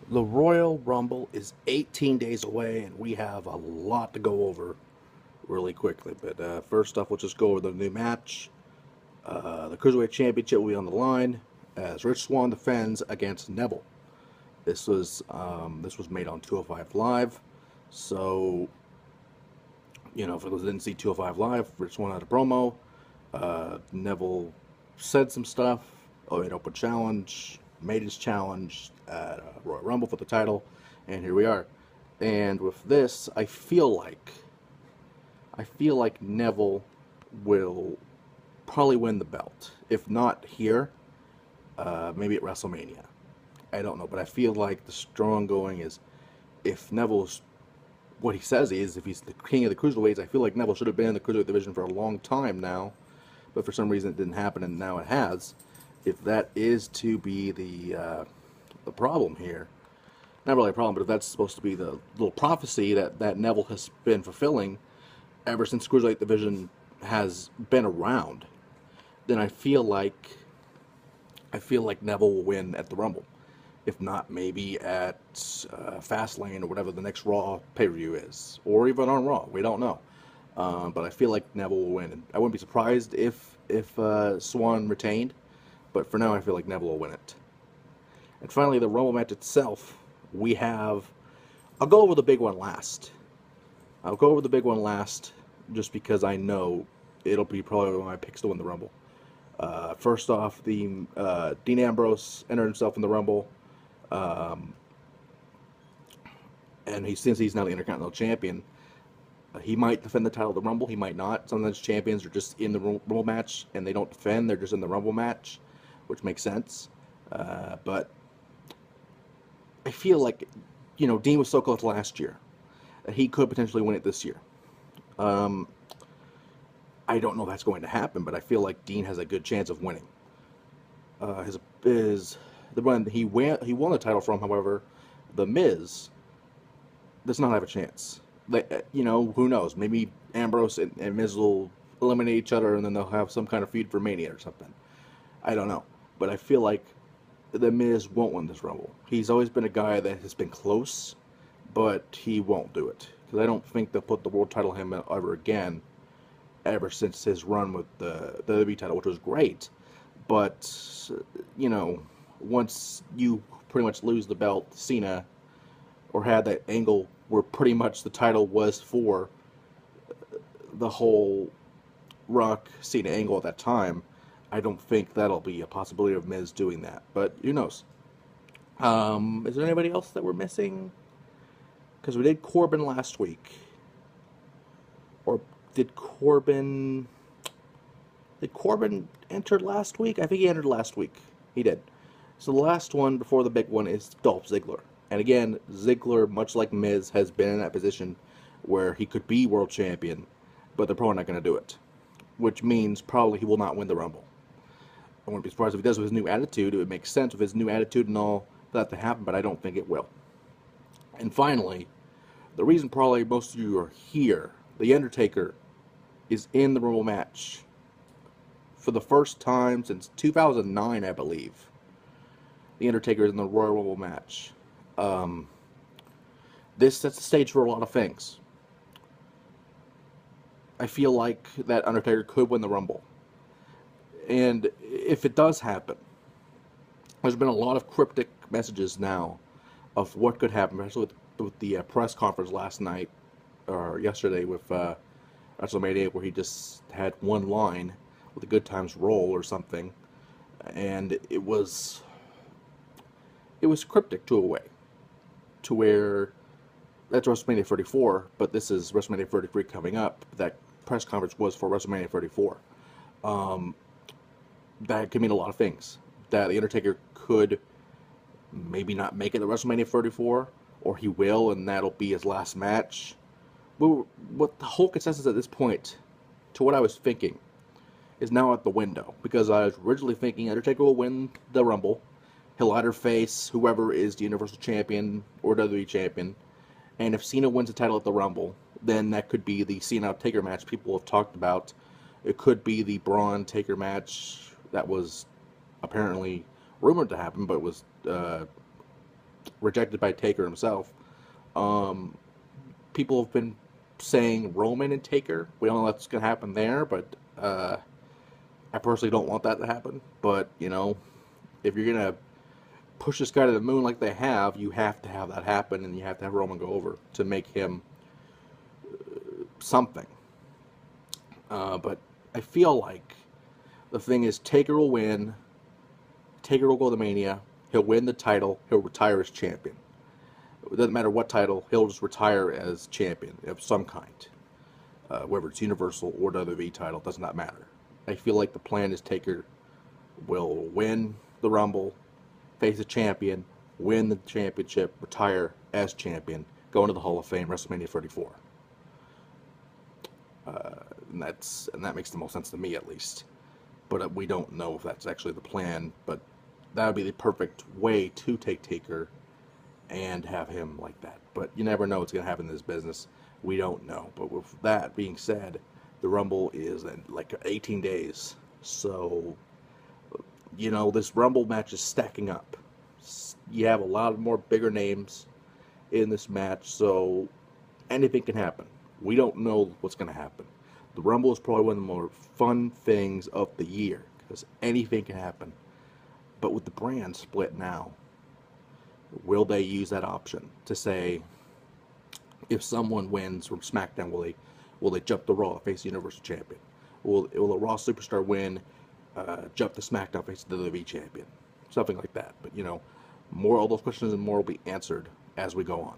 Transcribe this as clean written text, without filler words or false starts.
The Royal Rumble is 18 days away, and we have a lot to go over really quickly. But first off, we'll just go over the new match. The Cruiserweight Championship will be on the line as Rich Swann defends against Neville. This was made on 205 Live. So, for those that didn't see 205 Live, Rich Swann had a promo. Neville said some stuff. Made open challenge, made his challenge at Royal Rumble for the title, and here we are. And with this, I feel like Neville will probably win the belt. If not here, maybe at WrestleMania. I don't know, but I feel like the strong going is if Neville's what he says he is, if he's the king of the cruiserweights, I feel like Neville should have been in the cruiserweight division for a long time now, but for some reason it didn't happen, and now it has. If that is to be the problem here, not really a problem, but if that's supposed to be the little prophecy that Neville has been fulfilling ever since cruiserweight division has been around, then I feel like Neville will win at the Rumble. If not, maybe at Fastlane or whatever the next Raw pay-per-view is, or even on Raw. We don't know, but I feel like Neville will win. And I wouldn't be surprised if Swan retained, but for now, I feel like Neville will win it. And finally, the Rumble match itself, we have. I'll go over the big one last. Just because I know it'll be probably one of my picks to win the Rumble. First off, the Dean Ambrose entered himself in the Rumble, um, and since he's now the Intercontinental Champion, he might defend the title of the Rumble. He might not. Sometimes champions are just in the Rumble match and they don't defend; they're just in the Rumble match, which makes sense. But I feel like, Dean was so close last year. He could potentially win it this year. Um, I don't know if that's going to happen, but I feel like Dean has a good chance of winning. His the one he won the title from, however, the Miz does not have a chance. Who knows? Maybe Ambrose and Miz will eliminate each other, and then they'll have some kind of feud for Mania or something. I don't know, but I feel like the Miz won't win this Rumble. He's always been a guy that has been close, but he won't do it because I don't think they'll put the world title on him ever again. Ever since his run with the WWE title, which was great, but once you pretty much lose the belt, Cena, or had that angle where pretty much the title was for the whole Rock Cena angle at that time, I don't think that'll be a possibility of Miz doing that. But who knows? Is there anybody else that we're missing? Because we did Corbin last week, or did Corbin? Did Corbin enter last week? I think he entered last week. He did. So the last one before the big one is Dolph Ziggler. And again, Ziggler, much like Miz, has been in that position where he could be world champion, but they're probably not going to do it. Which means probably he will not win the Rumble. I wouldn't be surprised if he does with his new attitude. It would make sense with his new attitude and all that to happen, but I don't think it will. And finally, the reason probably most of you are here, The Undertaker is in the Rumble match for the first time since 2009, I believe. The Undertaker is in the Royal Rumble match. This sets the stage for a lot of things. I feel like that Undertaker could win the Rumble. And if it does happen, there's been a lot of cryptic messages now of what could happen, especially with the press conference last night or yesterday with WrestleMania, where he just had one line with a Good Times roll or something, and it was cryptic to a way, to where that's WrestleMania 34, but this is WrestleMania 33 coming up. That press conference was for WrestleMania 34. Um, that could mean a lot of things. That the Undertaker could maybe not make it to WrestleMania 34, or he will, and that'll be his last match. What the whole consensus at this point, to what I was thinking, is now out the window. Because I was originally thinking Undertaker will win the Rumble. He'll either face whoever is the Universal Champion or WWE Champion. And if Cena wins the title at the Rumble, then that could be the Cena-Taker match people have talked about. It could be the Braun-Taker match that was apparently rumored to happen, but was rejected by Taker himself. Um, People have been saying Roman and Taker. We don't know what's going to happen there, but I personally don't want that to happen. But, you know, if you're going to push this guy to the moon like they have, you have to have that happen, and you have to have Roman go over to make him something. But I feel like the thing is Taker will win. Taker will go to Mania. He'll win the title. He'll retire as champion. It doesn't matter what title. He'll just retire as champion of some kind. Whether it's Universal or WWE title, does not matter. I feel like the plan is Taker will win the Rumble, face a champion, win the championship, retire as champion, go into the Hall of Fame, WrestleMania 34. And that makes the most sense to me, at least. But we don't know if that's actually the plan. But that would be the perfect way to take Taker and have him like that. But you never know what's going to happen in this business. We don't know. But with that being said, the Rumble is in like 18 days. So, you know, this Rumble match is stacking up. You have a lot of more bigger names in this match, so anything can happen. We don't know what's going to happen. The Rumble is probably one of the more fun things of the year because anything can happen. But with the brand split now, will they use that option to say, if someone wins from SmackDown, will they jump to Raw, face the Universal Champion? Will a Raw superstar win, jump to SmackDown, face the WWE Champion? Something like that. But, you know, more all those questions and more will be answered as we go on.